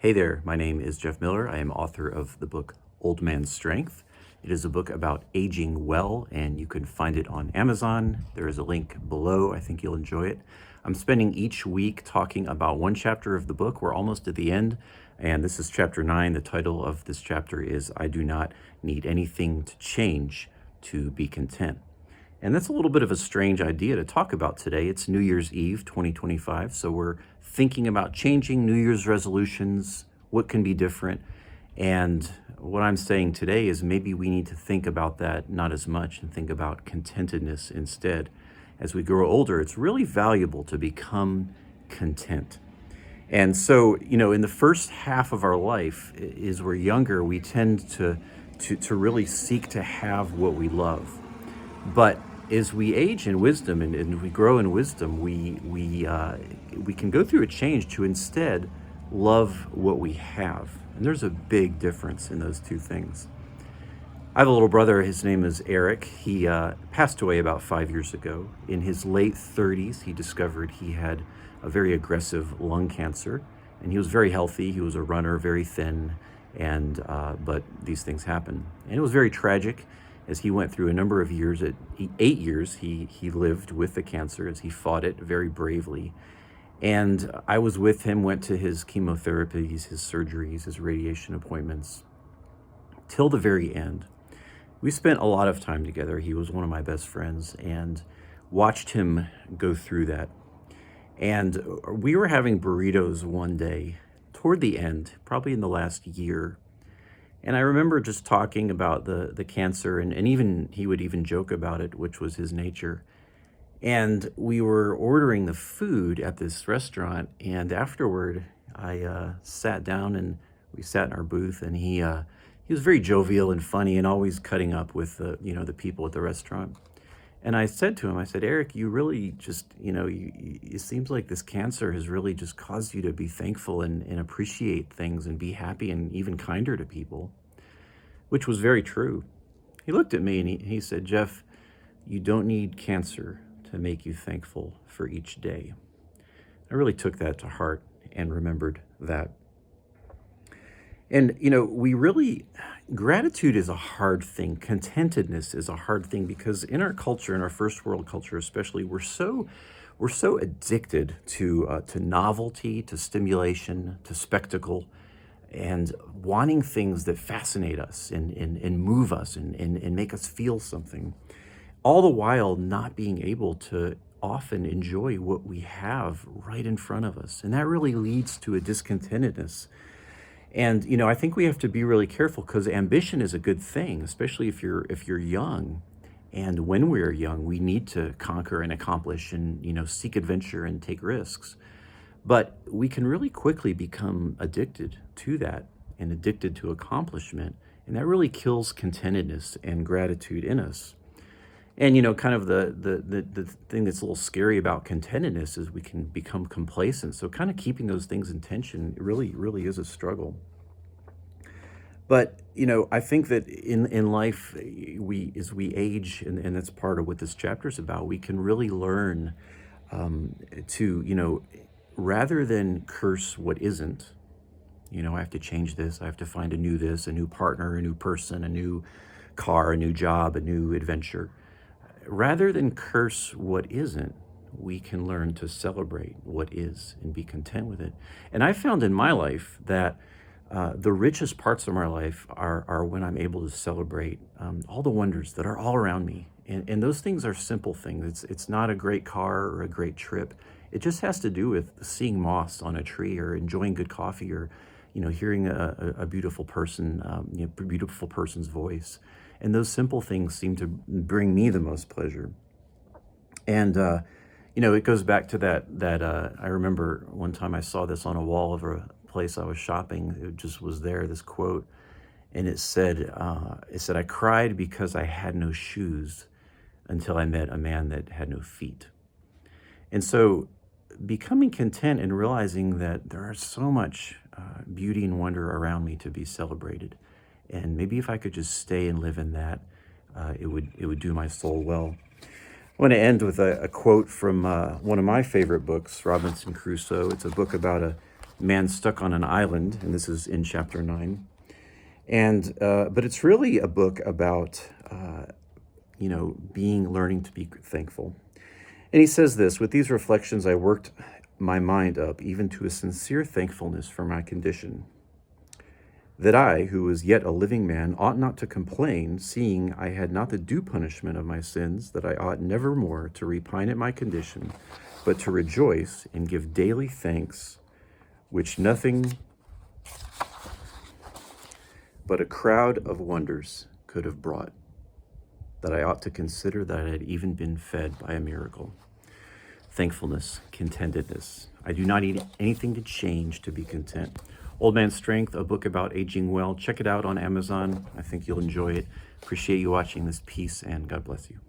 Hey there, my name is Jeff Miller. I am author of the book Old Man's Strength. It is a book about aging well, and you can find it on Amazon. There is a link below. I think you'll enjoy it. I'm spending each week talking about one chapter of the book. We're almost at the end, and this is chapter 9. The title of this chapter is I Do Not Need Anything to Change to Be Content. And that's a little bit of a strange idea to talk about today. It's New Year's Eve 2025, so we're thinking about changing New Year's resolutions, what can be different. And what I'm saying today is maybe we need to think about that not as much and think about contentedness instead. As we grow older, it's really valuable to become content. And so, in the first half of our life, as we're younger, we tend to really seek to have what we love. But as we age in wisdom and we grow in wisdom, we can go through a change to instead love what we have. And there's a big difference in those two things. I have a little brother. His name is Eric. He passed away about 5 years ago. In his late 30s, he discovered he had a very aggressive lung cancer, and he was very healthy. He was a runner, very thin, and but these things happen, and it was very tragic. As he went through a number of years, 8 years, he lived with the cancer as he fought it very bravely. And I was with him, went to his chemotherapies, his surgeries, his radiation appointments, till the very end. We spent a lot of time together. He was one of my best friends, and watched him go through that. And we were having burritos one day toward the end, probably in the last year. And I remember just talking about the cancer, and even he would even joke about it, which was his nature. And we were ordering the food at this restaurant, and afterward, I sat down and we sat in our booth, and he was very jovial and funny, and always cutting up with the people at the restaurant. And I said to him, I said, Eric, you really just, it seems like this cancer has really just caused you to be thankful and appreciate things and be happy and even kinder to people, which was very true. He looked at me and he said, Jeff, you don't need cancer to make you thankful for each day. I really took that to heart and remembered that. And, gratitude is a hard thing. Contentedness is a hard thing because in our culture, in our first world culture especially, we're so addicted to novelty, to stimulation, to spectacle, and wanting things that fascinate us and move us and make us feel something, all the while not being able to often enjoy what we have right in front of us. And that really leads to a discontentedness. And I think we have to be really careful because ambition is a good thing, especially if you're young. And when we're young, we need to conquer and accomplish and seek adventure and take risks. But we can really quickly become addicted to that and addicted to accomplishment, and that really kills contentedness and gratitude in us. And kind of the thing that's a little scary about contentedness is we can become complacent. So kind of keeping those things in tension really is a struggle. But I think that in life, as we age, and that's part of what this chapter is about, we can really learn to rather than curse what isn't. I have to change this. I have to find a new this, a new partner, a new person, a new car, a new job, a new adventure. Rather than curse what isn't, we can learn to celebrate what is and be content with it. And I found in my life that the richest parts of my life are when I'm able to celebrate all the wonders that are all around me. And those things are simple things. It's not a great car or a great trip. It just has to do with seeing moss on a tree or enjoying good coffee or hearing a beautiful person, beautiful person's voice. And those simple things seem to bring me the most pleasure. And, it goes back to that I remember one time I saw this on a wall of a place I was shopping. It just was there, this quote. And it said, I cried because I had no shoes until I met a man that had no feet. And so becoming content and realizing that there is so much beauty and wonder around me to be celebrated. And maybe if I could just stay and live in that, it would do my soul well. I want to end with a quote from one of my favorite books, Robinson Crusoe. It's a book about man stuck on an island, and this is in chapter 9. And but it's really a book about learning to be thankful. And he says this: with these reflections, I worked my mind up even to a sincere thankfulness for my condition, that I, who was yet a living man, ought not to complain, seeing I had not the due punishment of my sins, that I ought never more to repine at my condition, but to rejoice and give daily thanks, which nothing but a crowd of wonders could have brought, that I ought to consider that I had even been fed by a miracle. Thankfulness, contentedness. I do not need anything to change to be content. Old Man's Strength, a book about aging well. Check it out on Amazon. I think you'll enjoy it. Appreciate you watching this piece, and God bless you.